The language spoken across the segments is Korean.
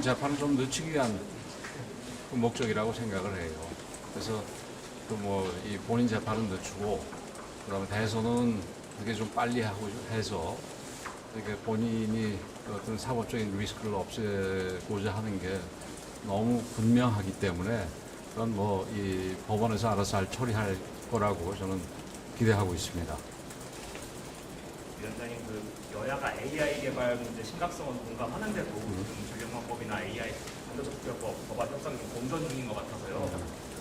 재판을 좀 늦추기 위한 그 목적이라고 생각을 해요. 그래서 그 뭐 이 본인 재판은 늦추고 그다음에 대선은 그게 좀 빨리 하고 해서 이렇게 본인이 어떤 사법적인 리스크를 없애고자 하는 게 너무 분명하기 때문에 그건 뭐 이 법원에서 알아서 잘 처리할 거라고 저는 기대하고 있습니다. 위원장님, 그 여야가 AI 개발 문제 심각성은 공감하는데도 조경방법이나 AI 반도체법 법안 협상이 좀 공전 중인 것 같아서요.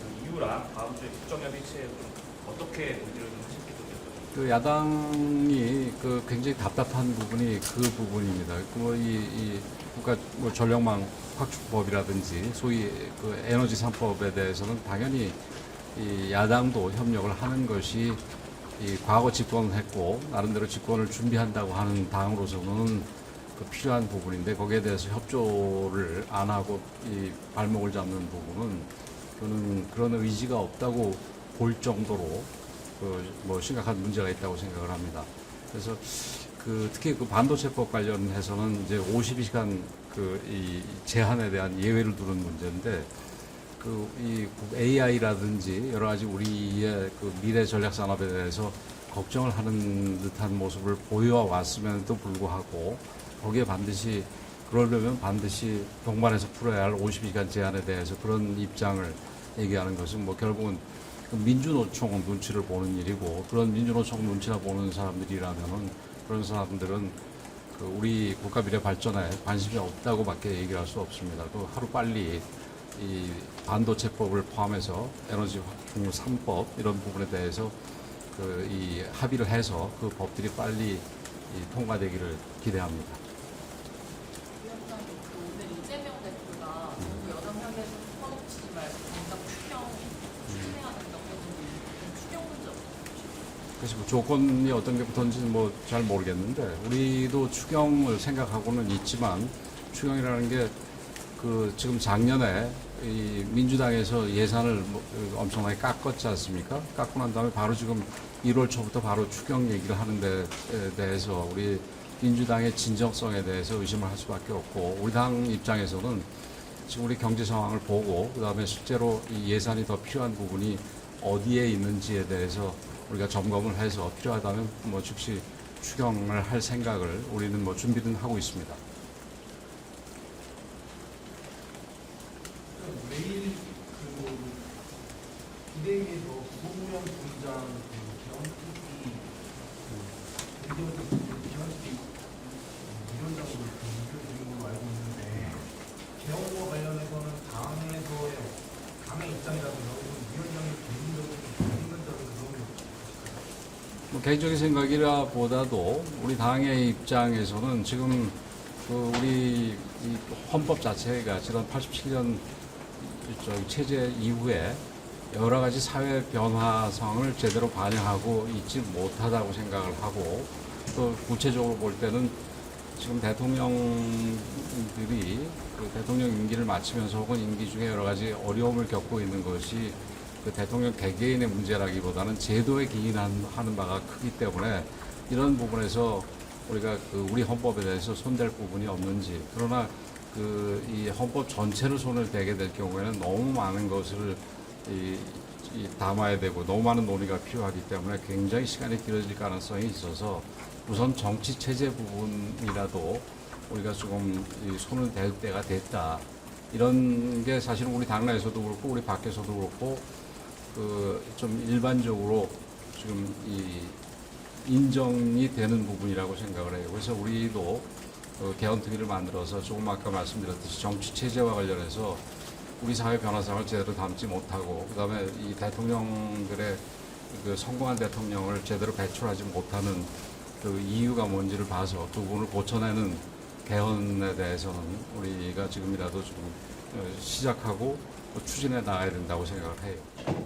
그 이유랑 다음 주에 국정협의체에 어떻게 논의를 좀 하실지 여쭤봅니다. 그 야당이 그 굉장히 답답한 부분이 그 부분입니다. 이 국가 뭐 전력망 확충법이라든지 소위 그 에너지 3법에 대해서는 당연히 이 야당도 협력을 하는 것이 이 과거 집권했고 나름대로 집권을 준비한다고 하는 당으로서는 그 필요한 부분인데 거기에 대해서 협조를 안 하고 이 발목을 잡는 부분은 저는 그런 의지가 없다고 볼 정도로 그 뭐 심각한 문제가 있다고 생각을 합니다. 그래서 그 특히 그 반도체법 관련해서는 이제 52시간 그 이 제한에 대한 예외를 두는 문제인데 그 이 AI라든지 여러 가지 우리의 그 미래 전략 산업에 대해서 걱정을 하는 듯한 모습을 보여 왔음에도 불구하고 거기에 반드시 그러려면 반드시 동반해서 풀어야 할 52시간 제한에 대해서 그런 입장을 얘기하는 것은 뭐 결국은 민주노총 눈치를 보는 일이고 그런 민주노총 눈치나 보는 사람들이라면은 그런 사람들은 그 우리 국가 미래 발전에 관심이 없다고밖에 얘기를 할 수 없습니다. 또 하루 빨리 이 반도체법을 포함해서 에너지 확충 3법 이런 부분에 대해서 그 이 합의를 해서 그 법들이 빨리 이 통과되기를 기대합니다. 위원장님, 오늘 이재명 대표가 정부 여당 향해서 퍼놓치지 말고 당장 추경해야 된다고 했는데 추경 문제 어떻게 보십니까? 그래서 뭐 조건이 어떤 게 붙었는지는 뭐 잘 모르겠는데 우리도 추경을 생각하고는 있지만 추경이라는 게 그 지금 작년에 이 민주당에서 예산을 뭐 엄청나게 깎았지 않습니까? 깎고 난 다음에 바로 지금 1월 초부터 바로 추경 얘기를 하는 데 대해서 우리 민주당의 진정성에 대해서 의심을 할 수밖에 없고 우리 당 입장에서는 지금 우리 경제 상황을 보고 그다음에 실제로 이 예산이 더 필요한 부분이 어디에 있는지에 대해서 우리가 점검을 해서 필요하다면 뭐 즉시 추경을 할 생각을 우리는 뭐 준비는 하고 있습니다. 매일 그 기대에서 구공명 공장 개헌특위 개헌특위 위원장으로 인사 중인 걸로 알고 있는데 개헌과 관련해서는 당의 입장이라든가 위원장의 개인적인 전문적인 그런 뭐 개인적인 생각이라 보다도 우리 당의 입장에서는 지금 그 우리 이 헌법 자체가 지난 87년 체제 이후에 여러 가지 사회 변화 상황을 제대로 반영하고 있지 못하다고 생각을 하고 또 구체적으로 볼 때는 지금 대통령들이 그 대통령 임기를 마치면서 혹은 임기 중에 여러 가지 어려움을 겪고 있는 것이 그 대통령 개개인의 문제라기보다는 제도에 기인하는 바가 크기 때문에 이런 부분에서 우리가 그 우리 헌법에 대해서 손댈 부분이 없는지 그러나 그 이 헌법 전체를 손을 대게 될 경우에는 너무 많은 것을 담아야 되고 너무 많은 논의가 필요하기 때문에 굉장히 시간이 길어질 가능성이 있어서 우선 정치 체제 부분이라도 우리가 조금 이 손을 댈 때가 됐다. 이런 게 사실은 우리 당내에서도 그렇고 우리 밖에서도 그렇고 그 좀 일반적으로 지금 이 인정이 되는 부분이라고 생각을 해요. 그래서 우리도 개헌특위를 만들어서 조금 아까 말씀드렸듯이 정치 체제와 관련해서 우리 사회 변화상을 제대로 담지 못하고 그다음에 이 대통령들의 그 성공한 대통령을 제대로 배출하지 못하는 그 이유가 뭔지를 봐서 그 부분을 고쳐내는 개헌에 대해서는 우리가 지금이라도 좀 시작하고 추진해 나가야 된다고 생각을 해요.